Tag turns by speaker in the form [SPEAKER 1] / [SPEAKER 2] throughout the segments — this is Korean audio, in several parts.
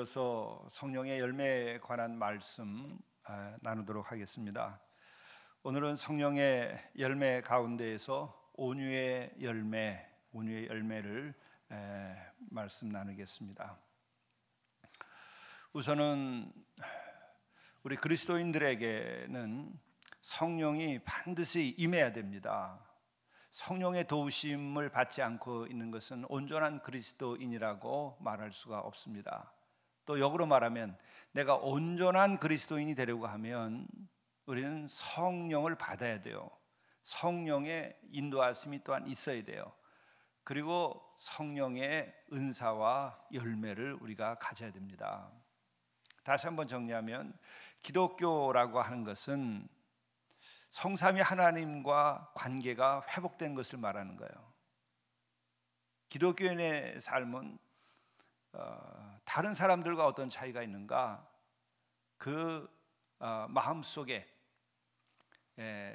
[SPEAKER 1] 이어서 성령의 열매에 관한 말씀 나누도록 하겠습니다. 오늘은 성령의 열매 가운데에서 온유의 열매를 말씀 나누겠습니다. 우선은 우리 그리스도인들에게는 성령이 반드시 임해야 됩니다. 성령의 도우심을 받지 않고 있는 것은 온전한 그리스도인이라고 말할 수가 없습니다. 또 역으로 말하면 내가 온전한 그리스도인이 되려고 하면 우리는 성령을 받아야 돼요. 성령의 인도하심이 또한 있어야 돼요. 그리고 성령의 은사와 열매를 우리가 가져야 됩니다. 다시 한번 정리하면 기독교라고 하는 것은 성삼위 하나님과 관계가 회복된 것을 말하는 거예요. 기독교인의 삶은 다른 사람들과 어떤 차이가 있는가? 그 마음속에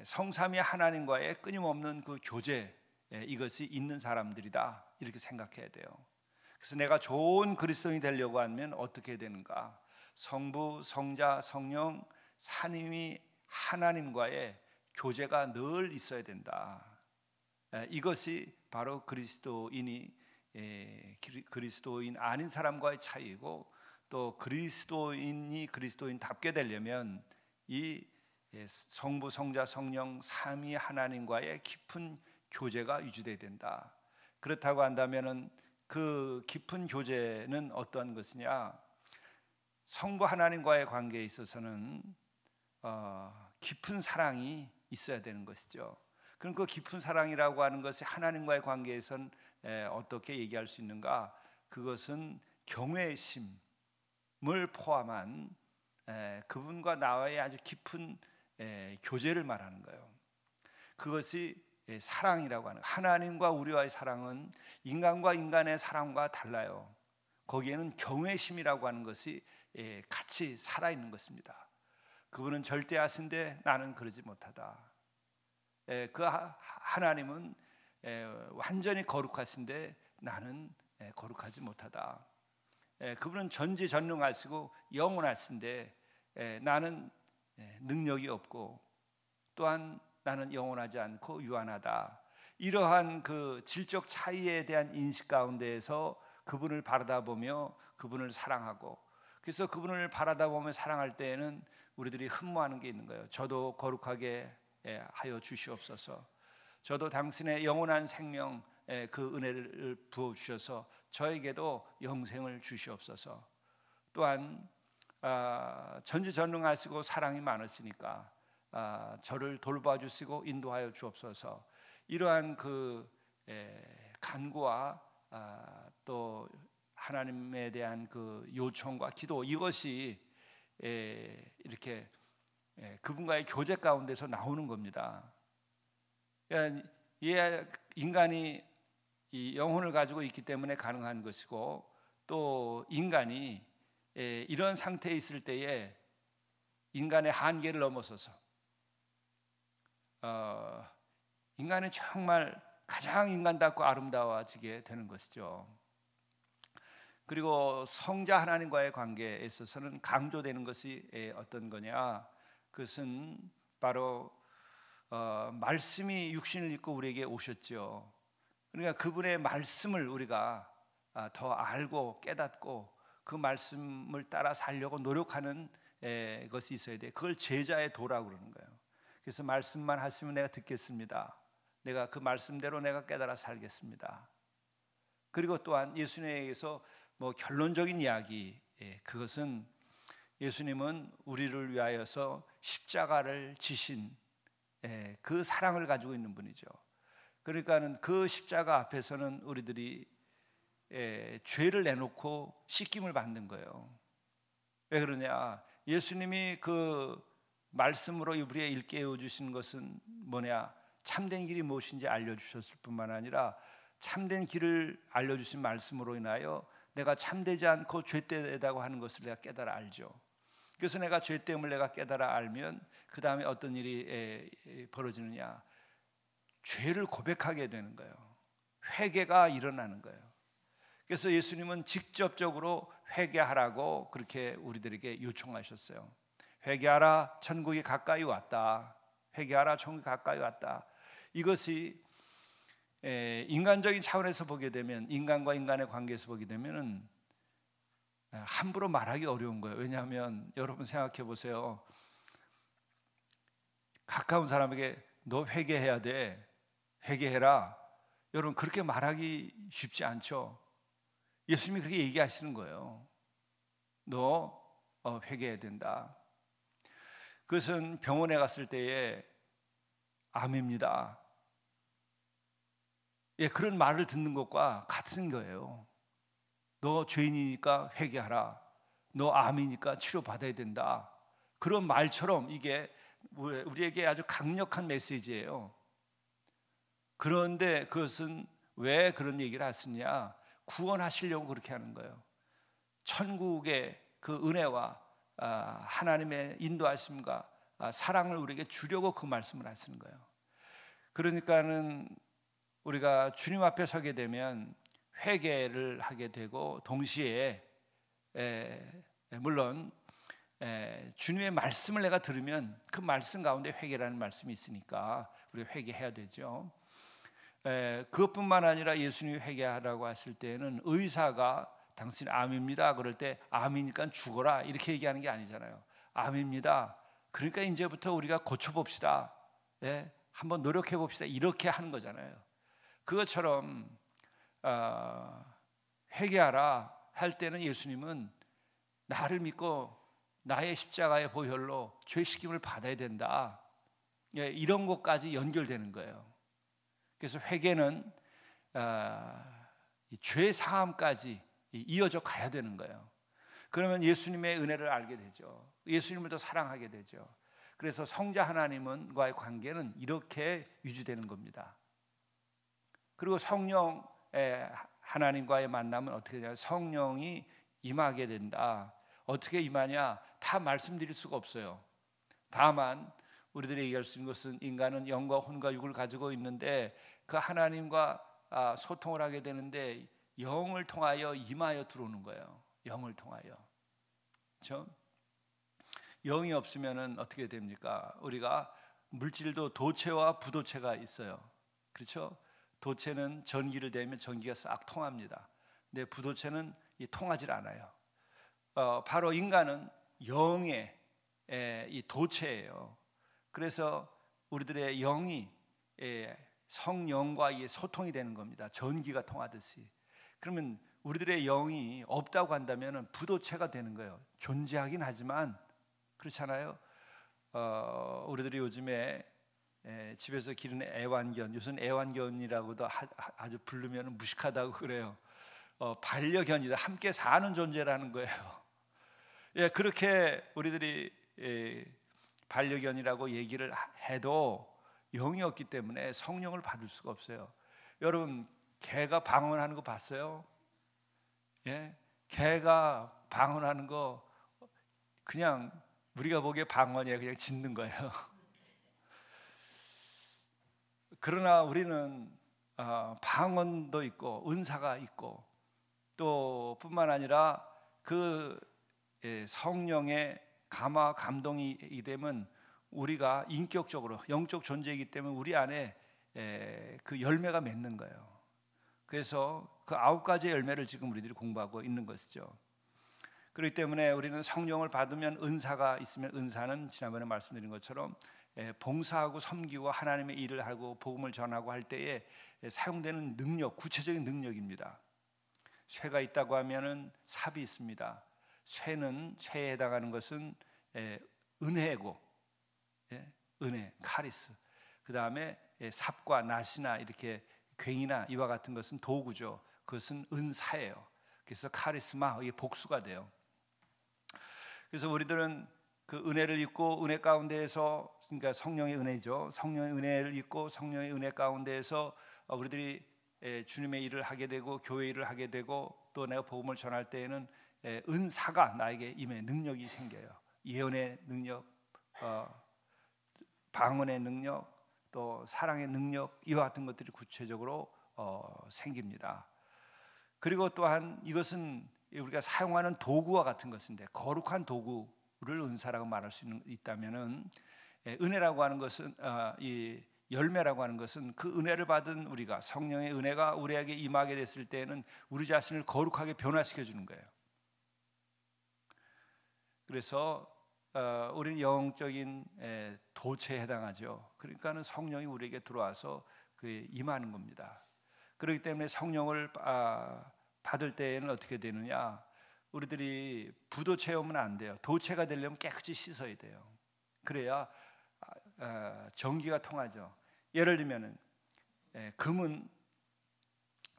[SPEAKER 1] 성삼위 하나님과의 끊임없는 그 교제, 이것이 있는 사람들이다, 이렇게 생각해야 돼요. 그래서 내가 좋은 그리스도인이 되려고 하면 어떻게 되는가? 성부, 성자, 성령, 삼위 하나님과의 교제가 늘 있어야 된다. 이것이 바로 그리스도인 아닌 사람과의 차이고, 또 그리스도인이 그리스도인답게 되려면 이 성부, 성자, 성령, 삼위 하나님과의 깊은 교제가 유지되어야 된다. 그렇다고 한다면은 그 깊은 교제는 어떤 것이냐? 성부 하나님과의 관계에 있어서는 깊은 사랑이 있어야 되는 것이죠. 그럼 그 깊은 사랑이라고 하는 것이 하나님과의 관계에선 어떻게 얘기할 수 있는가? 그것은 경외심을 포함한 그분과 나와의 아주 깊은 교제를 말하는 거예요. 그것이 사랑이라고 하는, 하나님과 우리와의 사랑은 인간과 인간의 사랑과 달라요. 거기에는 경외심이라고 하는 것이 같이 살아있는 것입니다. 그분은 절대하신데 나는 그러지 못하다. 그 하나님은 완전히 거룩하신데 나는 거룩하지 못하다. 그분은 전지전능하시고 영원하신데 나는 능력이 없고, 또한 나는 영원하지 않고 유한하다. 이러한 그 질적 차이에 대한 인식 가운데에서 그분을 바라다보며 그분을 사랑하고, 그래서 그분을 바라다보며 사랑할 때에는 우리들이 흠모하는 게 있는 거예요. 저도 거룩하게 하여 주시옵소서. 저도 당신의 영원한 생명, 그 은혜를 부어주셔서 저에게도 영생을 주시옵소서. 또한 전지전능하시고 사랑이 많으시니까 저를 돌봐주시고 인도하여 주옵소서. 이러한 그 간구와 또 하나님에 대한 그 요청과 기도, 이것이 이렇게 그분과의 교제 가운데서 나오는 겁니다. 그러니까 인간이 이 영혼을 가지고 있기 때문에 가능한 것이고, 또 인간이 이런 상태에 있을 때에 인간의 한계를 넘어서서 인간이 정말 가장 인간답고 아름다워지게 되는 것이죠. 그리고 성자 하나님과의 관계에 있어서는 강조되는 것이 어떤 거냐? 그것은 바로 말씀이 육신을 입고 우리에게 오셨죠. 그러니까 그분의 말씀을 우리가 더 알고 깨닫고 그 말씀을 따라 살려고 노력하는 것이 있어야 돼. 그걸 제자의 도라고 그러는 거예요. 그래서 말씀만 하시면 내가 듣겠습니다. 내가 그 말씀대로 내가 깨달아 살겠습니다. 그리고 또한 예수님에게서 결론적인 이야기, 그것은 예수님은 우리를 위하여서 십자가를 지신 그 사랑을 가지고 있는 분이죠. 그러니까는 그 십자가 앞에서는 우리들이 죄를 내놓고 씻김을 받는 거예요. 왜 그러냐? 예수님이 그 말씀으로 우리에게 일깨워 주신 것은 뭐냐? 참된 길이 무엇인지 알려주셨을 뿐만 아니라 참된 길을 알려주신 말씀으로 인하여 내가 참되지 않고 죄되다고 하는 것을 내가 깨달아 알죠. 그래서 내가 죄됨을 내가 깨달아 알면 그 다음에 어떤 일이 벌어지느냐? 죄를 고백하게 되는 거예요. 회개가 일어나는 거예요. 그래서 예수님은 직접적으로 회개하라고 그렇게 우리들에게 요청하셨어요. 회개하라, 천국이 가까이 왔다. 회개하라, 천국이 가까이 왔다. 이것이 인간적인 차원에서 보게 되면, 인간과 인간의 관계에서 보게 되면은 함부로 말하기 어려운 거예요. 왜냐하면 여러분 생각해 보세요. 가까운 사람에게 너 회개해야 돼, 회개해라, 여러분 그렇게 말하기 쉽지 않죠. 예수님이 그렇게 얘기하시는 거예요. 너 회개해야 된다. 그것은 병원에 갔을 때의 암입니다. 예, 그런 말을 듣는 것과 같은 거예요. 너 죄인이니까 회개하라. 너 암이니까 치료받아야 된다. 그런 말처럼 이게 우리에게 아주 강력한 메시지예요. 그런데 그것은 왜 그런 얘기를 하시냐? 구원하시려고 그렇게 하는 거예요. 천국의 그 은혜와 하나님의 인도하심과 사랑을 우리에게 주려고 그 말씀을 하시는 거예요. 그러니까는 우리가 주님 앞에 서게 되면 회개를 하게 되고, 동시에 물론 주님의 말씀을 내가 들으면 그 말씀 가운데 회개라는 말씀이 있으니까 우리가 회개해야 되죠. 그것뿐만 아니라 예수님이 회개하라고 하실 때에는 의사가 당신 암입니다 그럴 때 암이니까 죽어라 이렇게 얘기하는 게 아니잖아요. 암입니다. 그러니까 이제부터 우리가 고쳐봅시다. 한번 노력해 봅시다. 이렇게 하는 거잖아요. 그것처럼 회개하라 할 때는 예수님은 나를 믿고 나의 십자가의 보혈로 죄 씻김을 받아야 된다. 이런 것까지 연결되는 거예요. 그래서 회개는 죄 사함까지 이어져 가야 되는 거예요. 그러면 예수님의 은혜를 알게 되죠. 예수님을 더 사랑하게 되죠. 그래서 성자 하나님과의 관계는 이렇게 유지되는 겁니다. 그리고 성령 하나님과의 만남은 어떻게 되냐? 성령이 임하게 된다. 어떻게 임하냐? 다 말씀드릴 수가 없어요. 다만 우리들이 얘기할 수 있는 것은 인간은 영과 혼과 육을 가지고 있는데 그 하나님과 소통을 하게 되는데 영을 통하여 임하여 들어오는 거예요. 영을 통하여. 그렇죠? 영이 없으면은 어떻게 됩니까? 우리가 물질도 도체와 부도체가 있어요. 그렇죠? 도체는 전기를 대면 전기가 싹 통합니다. 근데 부도체는 통하지 않아요. 바로 인간은 영의 이 도체예요. 그래서 우리들의 영이 성령과 소통이 되는 겁니다. 전기가 통하듯이. 그러면 우리들의 영이 없다고 한다면 부도체가 되는 거예요. 존재하긴 하지만 그렇잖아요. 우리들이 요즘에 집에서 기르는 애완견, 요새는 애완견이라고도 아주 부르면 무식하다고 그래요. 반려견이다. 함께 사는 존재라는 거예요. 예, 그렇게 우리들이 반려견이라고 얘기를 해도 영이 없기 때문에 성령을 받을 수가 없어요. 여러분, 개가 방언하는 거 봤어요? 예? 개가 방언하는 거 그냥 우리가 보기에 방언이에요. 그냥 짖는 거예요. 그러나 우리는 방언도 있고 은사가 있고 또 뿐만 아니라 그 성령의 감화 감동이 되면 우리가 인격적으로 영적 존재이기 때문에 우리 안에 그 열매가 맺는 거예요. 그래서 그 9가지의 열매를 지금 우리들이 공부하고 있는 것이죠. 그렇기 때문에 우리는 성령을 받으면 은사가 있으면 은사는 지난번에 말씀드린 것처럼 봉사하고 섬기고 하나님의 일을 하고 복음을 전하고 할 때에 사용되는 능력, 구체적인 능력입니다. 쇠가 있다고 하면은 삽이 있습니다. 쇠에 해당하는 것은 은혜고, 은혜, 카리스. 그 다음에 삽과 낫이나 이렇게 괭이나 이와 같은 것은 도구죠. 그것은 은사예요. 그래서 카리스마, 이게 복수가 돼요. 그래서 우리들은 그 은혜를 입고 은혜 가운데에서, 그러니까 성령의 은혜죠. 성령의 은혜를 입고 성령의 은혜 가운데에서 우리들이 주님의 일을 하게 되고 교회 일을 하게 되고 또 내가 복음을 전할 때에는 은사가 나에게 임해 능력이 생겨요. 예언의 능력, 방언의 능력, 또 사랑의 능력, 이와 같은 것들이 구체적으로 생깁니다. 그리고 또한 이것은 우리가 사용하는 도구와 같은 것인데, 거룩한 도구를 은사라고 말할 수 있다면은, 은혜라고 하는 것은 이 열매라고 하는 것은 그 은혜를 받은 우리가, 성령의 은혜가 우리에게 임하게 됐을 때에는 우리 자신을 거룩하게 변화시켜 주는 거예요. 그래서 우리는 영적인 도체에 해당하죠. 그러니까는 성령이 우리에게 들어와서 임하는 겁니다. 그렇기 때문에 성령을 받을 때에는 어떻게 되느냐? 우리들이 부도 채우면 안 돼요. 도체가 되려면 깨끗이 씻어야 돼요. 그래야 전기가 통하죠. 예를 들면은 금은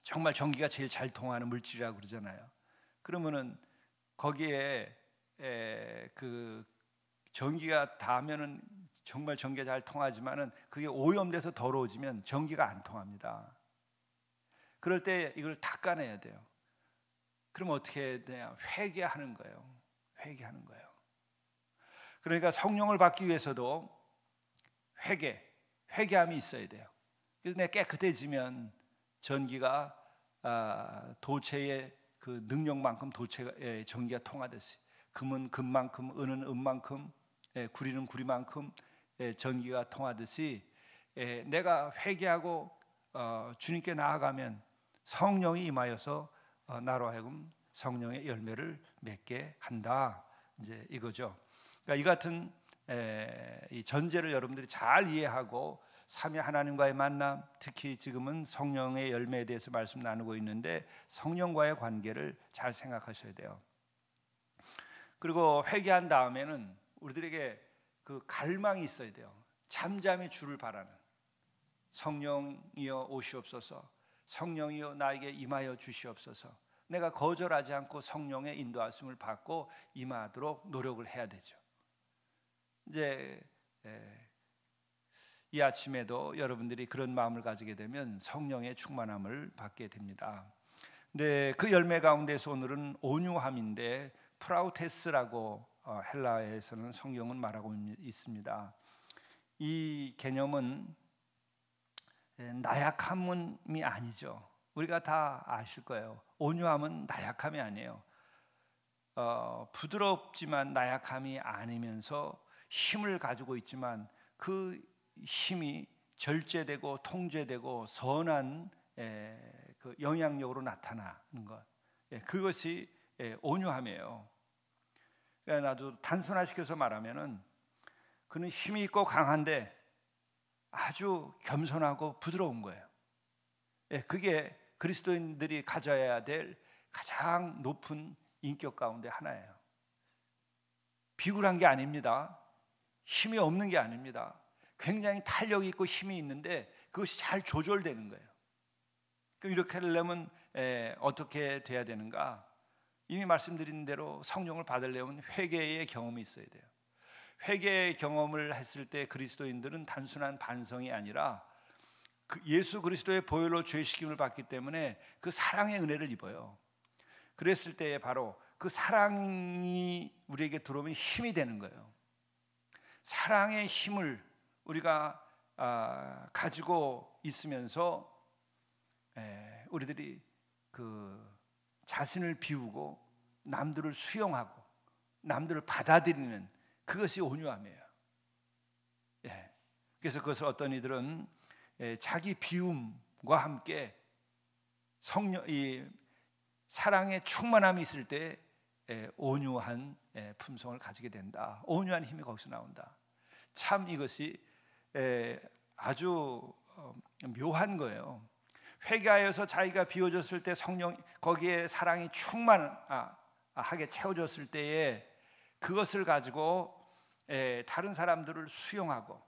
[SPEAKER 1] 정말 전기가 제일 잘 통하는 물질이라고 그러잖아요. 그러면은 거기에 그 전기가 닿으면은 정말 전기가 잘 통하지만은 그게 오염돼서 더러워지면 전기가 안 통합니다. 그럴 때 이걸 닦아내야 돼요. 그럼 어떻게 해야 돼요? 회개하는 거예요. 회개하는 거예요. 그러니까 성령을 받기 위해서도 회개함이 있어야 돼요. 그래서 내가 깨끗해지면 전기가 도체의 그 능력만큼 도체의 전기가 통하듯이, 금은 금만큼, 은은 은만큼, 구리는 구리만큼 전기가 통하듯이, 내가 회개하고 주님께 나아가면 성령이 임하여서 나로 하여금 성령의 열매를 맺게 한다. 이제 이거죠. 그러니까 이 같은 이 전제를 여러분들이 잘 이해하고 삼위 하나님과의 만남, 특히 지금은 성령의 열매에 대해서 말씀 나누고 있는데 성령과의 관계를 잘 생각하셔야 돼요. 그리고 회개한 다음에는 우리들에게 그 갈망이 있어야 돼요. 잠잠히 주를 바라는, 성령이여 오시옵소서, 성령이여 나에게 임하여 주시옵소서. 내가 거절하지 않고 성령의 인도하심을 받고 임하도록 노력을 해야 되죠. 이제 이 아침에도 여러분들이 그런 마음을 가지게 되면 성령의 충만함을 받게 됩니다. 근데 그 열매 가운데서 오늘은 온유함인데 프라우테스라고 헬라어에서는 성경은 말하고 있습니다. 이 개념은 나약함이 아니죠. 우리가 다 아실 거예요. 온유함은 나약함이 아니에요. 부드럽지만 나약함이 아니면서 힘을 가지고 있지만 그 힘이 절제되고 통제되고 선한 그 영향력으로 나타나는 것, 그것이 온유함이에요. 그러니까 나도 단순화시켜서 말하면은 그는 힘이 있고 강한데 아주 겸손하고 부드러운 거예요. 그게 그리스도인들이 가져야 될 가장 높은 인격 가운데 하나예요. 비굴한 게 아닙니다. 힘이 없는 게 아닙니다. 굉장히 탄력이 있고 힘이 있는데 그것이 잘 조절되는 거예요. 그럼 이렇게 하려면 어떻게 돼야 되는가? 이미 말씀드린 대로 성령을 받으려면 회개의 경험이 있어야 돼요. 회개의 경험을 했을 때 그리스도인들은 단순한 반성이 아니라 예수 그리스도의 보혈로 죄식임을 받기 때문에 그 사랑의 은혜를 입어요. 그랬을 때에 바로 그 사랑이 우리에게 들어오면 힘이 되는 거예요. 사랑의 힘을 우리가 가지고 있으면서 우리들이 그 자신을 비우고 남들을 수용하고 남들을 받아들이는 그것이 온유함이에요. 그래서 그것을 어떤 이들은 자기 비움과 함께 이 사랑의 충만함이 있을 때 온유한 품성을 가지게 된다. 온유한 힘이 거기서 나온다. 참 이것이 아주 묘한 거예요. 회개하여서 자기가 비워졌을 때 성령 거기에 사랑이 충만하게 채워졌을 때에 그것을 가지고 다른 사람들을 수용하고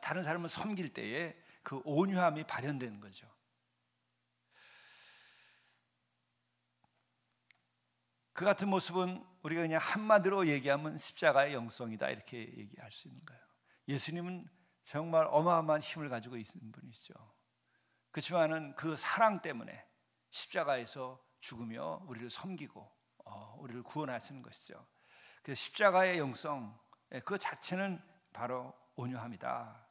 [SPEAKER 1] 다른 사람을 섬길 때에 그 온유함이 발현되는 거죠. 그 같은 모습은 우리가 그냥 한마디로 얘기하면 십자가의 영성이다 이렇게 얘기할 수 있는 거예요. 예수님은 정말 어마어마한 힘을 가지고 있는 분이시죠. 그렇지만은 그 사랑 때문에 십자가에서 죽으며 우리를 섬기고 우리를 구원하시는 것이죠. 그 십자가의 영성 그 자체는 바로 온유함이다.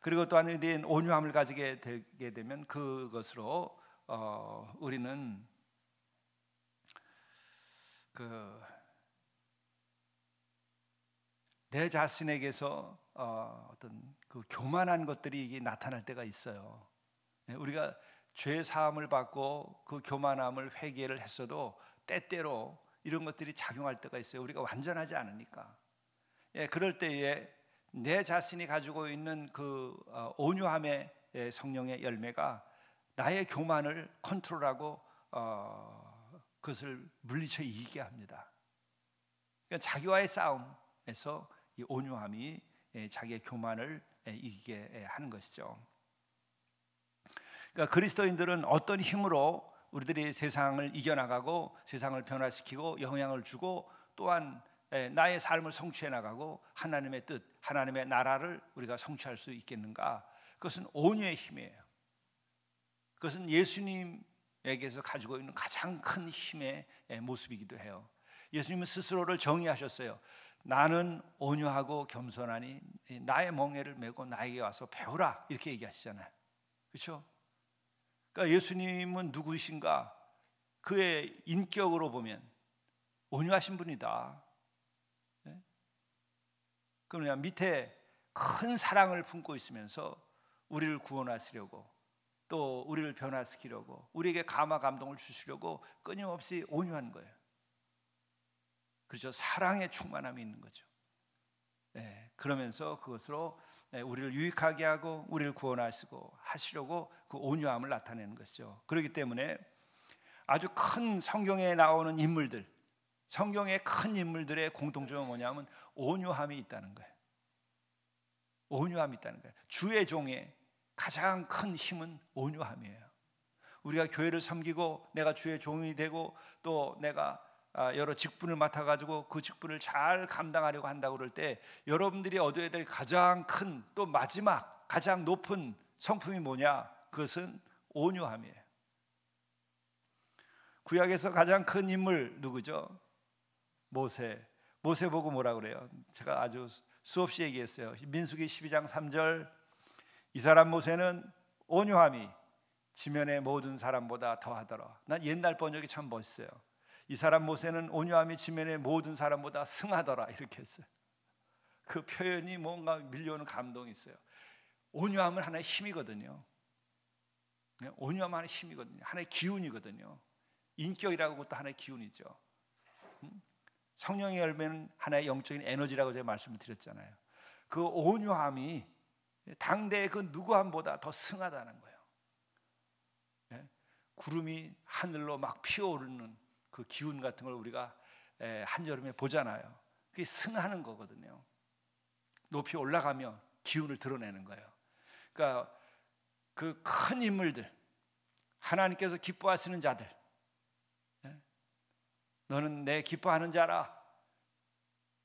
[SPEAKER 1] 그리고 또한 온유함을 가지게 되게 되면 그것으로 우리는 내 자신에게서 어떤 그 교만한 것들이 이게 나타날 때가 있어요. 우리가 죄 사함을 받고 그 교만함을 회개를 했어도 때때로 이런 것들이 작용할 때가 있어요. 우리가 완전하지 않으니까. 그럴 때에 내 자신이 가지고 있는 그 온유함의 성령의 열매가 나의 교만을 컨트롤하고 그것을 물리쳐 이기게 합니다. 그러니까 자기와의 싸움에서 이 온유함이 자기의 교만을 이기게 하는 것이죠. 그러니까 그리스도인들은 어떤 힘으로 우리들이 세상을 이겨나가고 세상을 변화시키고 영향을 주고 또한 나의 삶을 성취해 나가고 하나님의 뜻, 하나님의 나라를 우리가 성취할 수 있겠는가? 그것은 온유의 힘이에요. 그것은 예수님에게서 가지고 있는 가장 큰 힘의 모습이기도 해요. 예수님은 스스로를 정의하셨어요. 나는 온유하고 겸손하니 나의 멍에를 메고 나에게 와서 배우라, 이렇게 얘기하시잖아요. 그렇죠? 그러니까 예수님은 누구이신가? 그의 인격으로 보면 온유하신 분이다. 그러냐, 밑에 큰 사랑을 품고 있으면서 우리를 구원하시려고 또 우리를 변화시키려고 우리에게 감화 감동을 주시려고 끊임없이 온유한 거예요. 그렇죠? 사랑의 충만함이 있는 거죠. 그러면서 그것으로 우리를 유익하게 하고 우리를 구원하시고 하시려고 그 온유함을 나타내는 것이죠. 그렇기 때문에 아주 큰 성경에 나오는 인물들, 성경의 큰 인물들의 공통점은 뭐냐면 온유함이 있다는 거예요. 온유함이 있다는 거예요. 주의 종의 가장 큰 힘은 온유함이에요. 우리가 교회를 섬기고 내가 주의 종이 되고 또 내가 여러 직분을 맡아가지고 그 직분을 잘 감당하려고 한다고 그럴 때 여러분들이 얻어야 될 가장 큰 또 마지막 가장 높은 성품이 뭐냐? 그것은 온유함이에요. 구약에서 가장 큰 인물 누구죠? 모세. 모세 보고 뭐라 그래요? 제가 아주 수없이 얘기했어요. 민수기 12장 3절, 이 사람 모세는 온유함이 지면의 모든 사람보다 더하더라. 난 옛날 번역이 참 멋있어요. 이 사람 모세는 온유함이 지면의 모든 사람보다 승하더라, 이렇게 했어요. 그 표현이 뭔가 밀려오는 감동이 있어요. 온유함은 하나의 힘이거든요. 온유함은 하나의 힘이거든요. 하나의 기운이거든요. 인격이라고 그것도 하나의 기운이죠. 성령의 열매는 하나의 영적인 에너지라고 제가 말씀을 드렸잖아요. 그 온유함이 당대의 그 누구함보다 더 승하다는 거예요. 구름이 하늘로 막 피어오르는 그 기운 같은 걸 우리가 한여름에 보잖아요. 그게 승하는 거거든요. 높이 올라가며 기운을 드러내는 거예요. 그러니까 그 큰 인물들, 하나님께서 기뻐하시는 자들, 너는 내 기뻐하는 자라,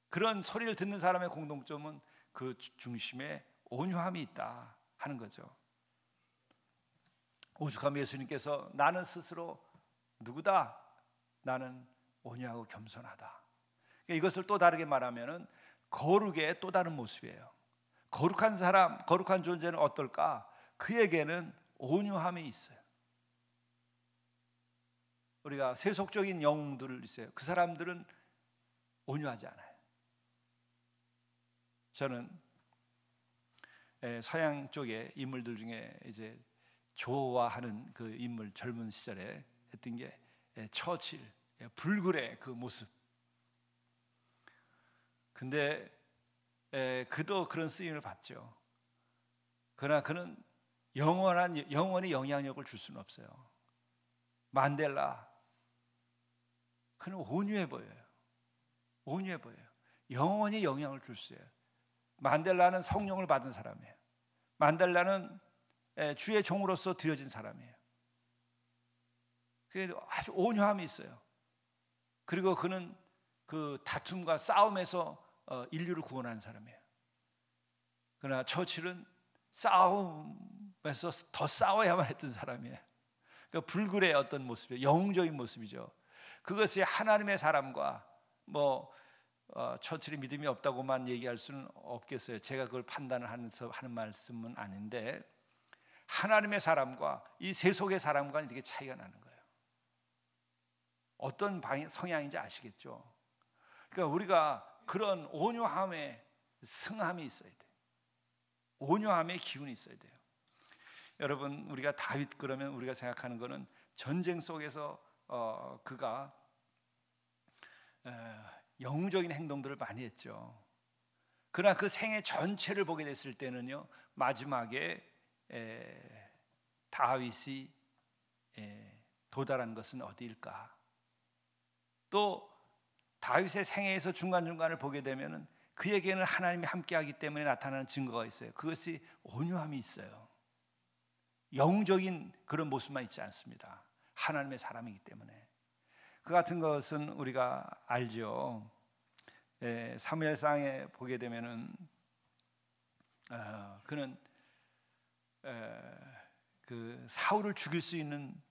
[SPEAKER 1] 그런 소리를 듣는 사람의 공통점은 그 중심에 온유함이 있다 하는 거죠. 오죽하면 예수님께서 나는 스스로 누구다? 나는 온유하고 겸손하다. 이것을 또 다르게 말하면은 거룩의 또 다른 모습이에요. 거룩한 사람, 거룩한 존재는 어떨까? 그에게는 온유함이 있어요. 우리가 세속적인 영웅들 있어요. 그 사람들은 온유하지 않아요. 저는 서양 쪽의 인물들 중에 이제 좋아하는 그 인물, 젊은 시절에 했던 게 처칠, 불굴의 그 모습. 근데 그도 그런 쓰임을 받죠. 그러나 그는 영원히 영향력을 줄 수는 없어요. 만델라, 그는 온유해 보여요. 온유해 보여요. 영원히 영향을 줄 수 있어요. 만델라는 성령을 받은 사람이에요. 만델라는 주의 종으로서 드려진 사람이에요. 그래도 아주 온유함이 있어요. 그리고 그는 그 다툼과 싸움에서 인류를 구원한 사람이에요. 그러나 처칠은 싸움에서 더 싸워야만 했던 사람이에요. 그러니까 불굴의 어떤 모습이에요. 영웅적인 모습이죠. 그것이 하나님의 사람과 처칠이 믿음이 없다고만 얘기할 수는 없겠어요. 제가 그걸 판단을 하면서 하는 말씀은 아닌데, 하나님의 사람과 이 세속의 사람과 이렇게 차이가 나는 거예요. 어떤 성향인지 아시겠죠? 그러니까 우리가 그런 온유함에 승함이 있어야 돼요. 온유함의 기운이 있어야 돼요. 여러분, 우리가 다윗 그러면 우리가 생각하는 것은 전쟁 속에서 그가 영웅적인 행동들을 많이 했죠. 그러나 그 생애 전체를 보게 됐을 때는요, 마지막에 다윗이 도달한 것은 어디일까? 또 다윗의 생애에서 중간중간을 보게 되면은 그에게는 하나님이 함께하기 때문에 나타나는 증거가 있어요. 그것이 온유함이 있어요. 영적인 그런 모습만 있지 않습니다. 하나님의 사람이기 때문에. 그 같은 것은 우리가 알죠. 사무엘상에 보게 되면은 그는 그 사울을 죽일 수 있는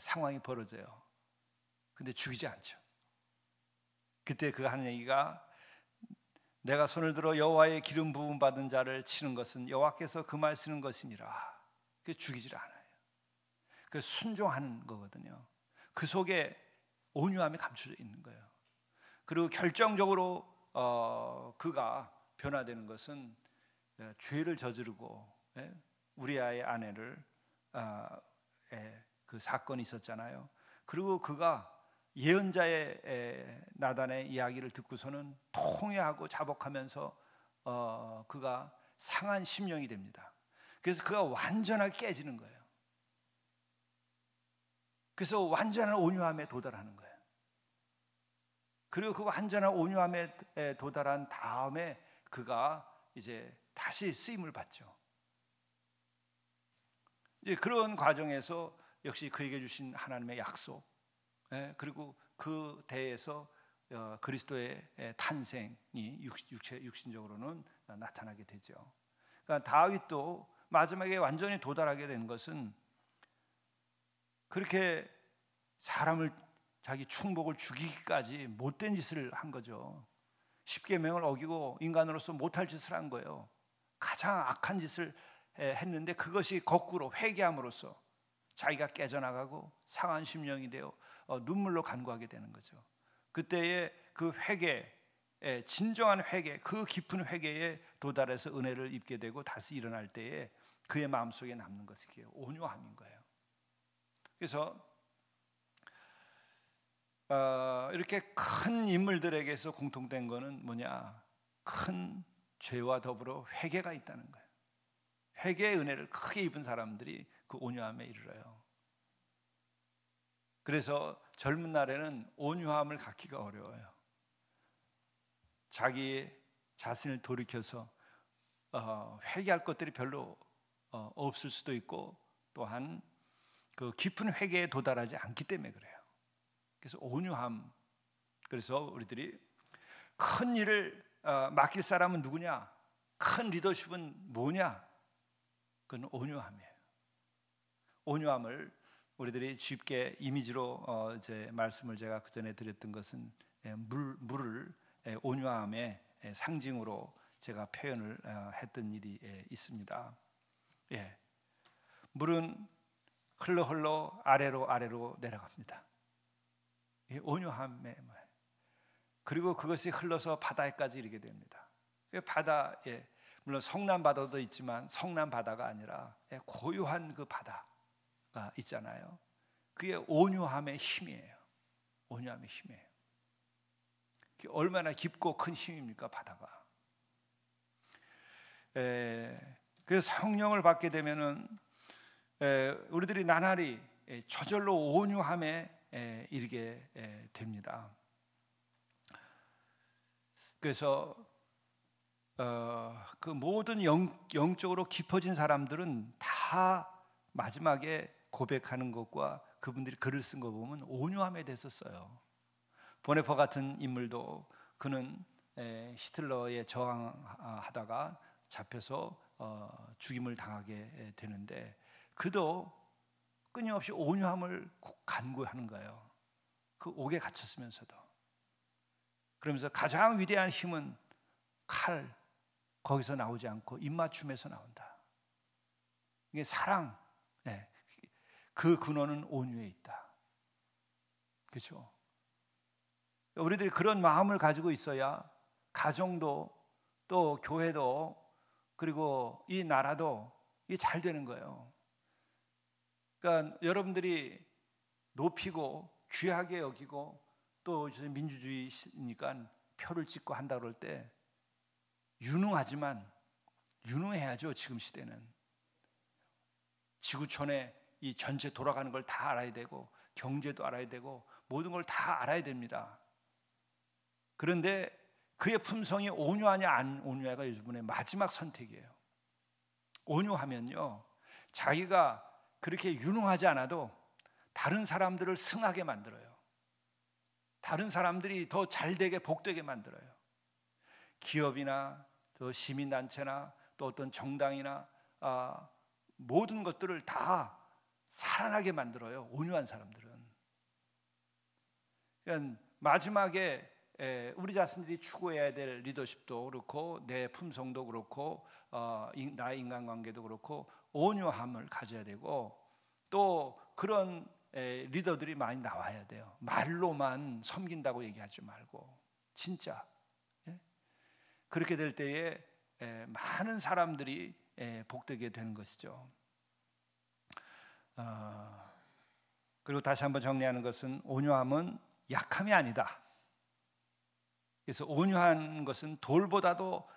[SPEAKER 1] 상황이 벌어져요. 근데 죽이지 않죠. 그때 그 하는 얘기가, 내가 손을 들어 여호와의 기름 부음 받은 자를 치는 것은 여호와께서 그 말 쓰는 것이니라. 그 죽이질 않아요. 그 순종하는 거거든요. 그 속에 온유함이 감춰져 있는 거예요. 그리고 결정적으로 그가 변화되는 것은 죄를 저지르고 우리아의 아내를 그 사건이 있었잖아요. 그리고 그가 예언자의 나단의 이야기를 듣고서는 통회하고 자복하면서 그가 상한 심령이 됩니다. 그래서 그가 완전하게 깨지는 거예요. 그래서 완전한 온유함에 도달하는 거예요. 그리고 그 완전한 온유함에 도달한 다음에 그가 이제 다시 쓰임을 받죠. 이제 그런 과정에서 역시 그에게 주신 하나님의 약속, 그리고 그 대에서 그리스도의 탄생이 육신적으로는 나타나게 되죠. 그러니까 다윗도 마지막에 완전히 도달하게 된 것은 그렇게 사람을, 자기 충복을 죽이기까지 못된 짓을 한 거죠. 십계명을 어기고 인간으로서 못할 짓을 한 거예요. 가장 악한 짓을 했는데 그것이 거꾸로 회개함으로써 자기가 깨져나가고 상한 심령이 되어 눈물로 간구하게 되는 거죠. 그때의 그 회개, 진정한 회개, 그 깊은 회개에 도달해서 은혜를 입게 되고 다시 일어날 때에 그의 마음속에 남는 것이 온유함인 거예요. 그래서 이렇게 큰 인물들에게서 공통된 거는 뭐냐? 큰 죄와 더불어 회개가 있다는 거예요. 회개의 은혜를 크게 입은 사람들이 그 온유함에 이르러요. 그래서 젊은 날에는 온유함을 갖기가 어려워요. 자기 자신을 돌이켜서 회개할 것들이 별로 없을 수도 있고, 또한 그 깊은 회개에 도달하지 않기 때문에 그래요. 그래서 온유함. 그래서 우리들이 큰 일을 맡길 사람은 누구냐? 큰 리더십은 뭐냐? 그건 온유함이에요. 온유함을 우리들이 쉽게 이미지로 이제 말씀을 제가 그 전에 드렸던 것은 물을 온유함의 상징으로 제가 표현을 했던 일이 있습니다. 물은 흘러 아래로 내려갑니다. 온유함에, 그리고 그것이 흘러서 바다에까지 이르게 됩니다. 바다에 물론 성난 바다도 있지만 성난 바다가 아니라 고요한 그 바다가 있잖아요. 그게 온유함의 힘이에요. 온유함의 힘이에요. 그게 얼마나 깊고 큰 힘입니까, 바다가. 그래서 성령을 받게 되면은 우리들이 나날이 저절로 온유함에 이르게 됩니다. 그래서 그 모든 영적으로 깊어진 사람들은 다 마지막에 고백하는 것과 그분들이 글을 쓴 거 보면 온유함에 대해서 써요. 보네퍼 같은 인물도 그는 히틀러에 저항하다가 잡혀서 죽임을 당하게 되는데 그도 끊임없이 온유함을 간구하는 거예요. 그 옥에 갇혔으면서도. 그러면서 가장 위대한 힘은 칼, 거기서 나오지 않고 입맞춤에서 나온다. 이게 사랑, 그 근원은 온유에 있다. 그렇죠? 우리들이 그런 마음을 가지고 있어야 가정도 또 교회도 그리고 이 나라도 이게 잘 되는 거예요. 그러니까 여러분들이 높이고 귀하게 여기고 또 민주주의니까 표를 찍고 한다 그럴 때 유능하지만 유능해야죠. 지금 시대는 지구촌에 이 전체 돌아가는 걸 다 알아야 되고 경제도 알아야 되고 모든 걸 다 알아야 됩니다. 그런데 그의 품성이 온유하냐 안 온유하가 여러분의 마지막 선택이에요. 온유하면요, 자기가 그렇게 유능하지 않아도 다른 사람들을 승하게 만들어요. 다른 사람들이 더 잘되게 복되게 만들어요. 기업이나 또 시민단체나 또 어떤 정당이나 모든 것들을 다 살아나게 만들어요. 온유한 사람들은. 그러니까 마지막에 우리 자신들이 추구해야 될 리더십도 그렇고 내 품성도 그렇고 나의 인간관계도 그렇고 온유함을 가져야 되고 또 그런 리더들이 많이 나와야 돼요. 말로만 섬긴다고 얘기하지 말고 진짜 그렇게 될 때에 많은 사람들이 복되게 되는 것이죠. 그리고 다시 한번 정리하는 것은 온유함은 약함이 아니다. 그래서 온유한 것은 돌보다도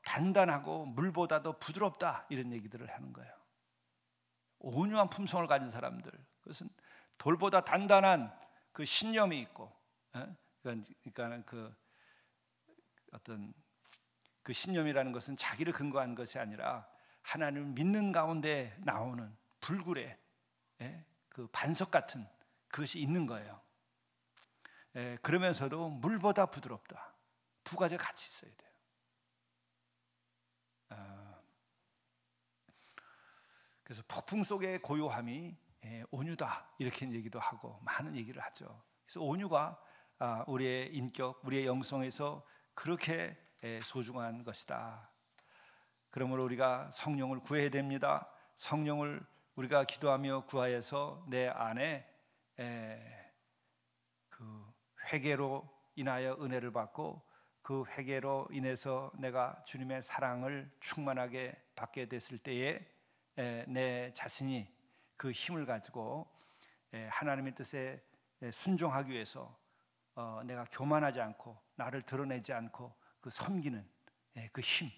[SPEAKER 1] 단단하고 물보다도 부드럽다 이런 얘기들을 하는 거예요. 온유한 품성을 가진 사람들, 그것은 돌보다 단단한 그 신념이 있고, 그러니까 그 어떤 그 신념이라는 것은 자기를 근거한 것이 아니라 하나님을 믿는 가운데 나오는 불굴의 그 반석 같은 그것이 있는 거예요. 그러면서도 물보다 부드럽다. 두 가지가 같이 있어야 돼요. 그래서 폭풍 속의 고요함이 온유다 이렇게 얘기도 하고 많은 얘기를 하죠. 그래서 온유가 우리의 인격, 우리의 영성에서 그렇게 소중한 것이다. 그러므로 우리가 성령을 구해야 됩니다. 성령을 우리가 기도하며 구하여서 내 안에 그 회개로 인하여 은혜를 받고 그 회개로 인해서 내가 주님의 사랑을 충만하게 받게 됐을 때에 내 자신이 그 힘을 가지고 하나님의 뜻에 순종하기 위해서 내가 교만하지 않고 나를 드러내지 않고 그 섬기는 그 힘,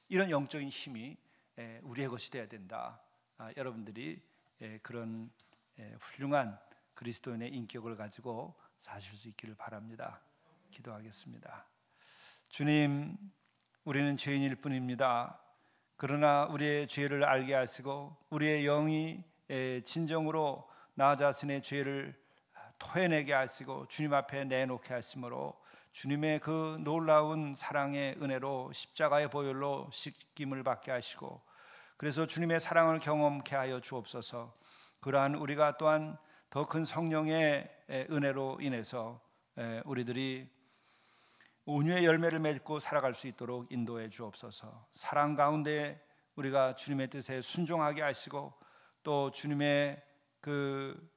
[SPEAKER 1] 이런 영적인 힘이 우리의 것이 되어야 된다. 여러분들이 그런 훌륭한 그리스도인의 인격을 가지고 사실 수 있기를 바랍니다. 기도하겠습니다. 주님, 우리는 죄인일 뿐입니다. 그러나 우리의 죄를 알게 하시고 우리의 영이 진정으로 나 자신의 죄를 토해내게 하시고 주님 앞에 내놓게 하심으로 주님의 그 놀라운 사랑의 은혜로 십자가의 보혈로 씻김을 받게 하시고 그래서 주님의 사랑을 경험케 하여 주옵소서. 그러한 우리가 또한 더 큰 성령의 은혜로 인해서 우리들이 온유의 열매를 맺고 살아갈 수 있도록 인도해 주옵소서. 사랑 가운데 우리가 주님의 뜻에 순종하게 하시고 또 주님의 그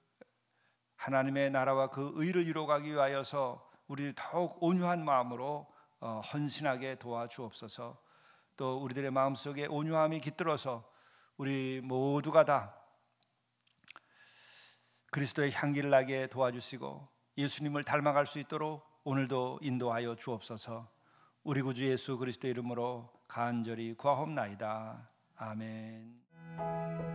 [SPEAKER 1] 하나님의 나라와 그 의를 이루어가기 위하여서 우리 더욱 온유한 마음으로 헌신하게 도와주옵소서. 또 우리들의 마음속에 온유함이 깃들어서 우리 모두가 다 그리스도의 향기를 나게 도와주시고 예수님을 닮아갈 수 있도록 오늘도 인도하여 주옵소서. 우리 구주 예수 그리스도의 이름으로 간절히 구하옵나이다. 아멘.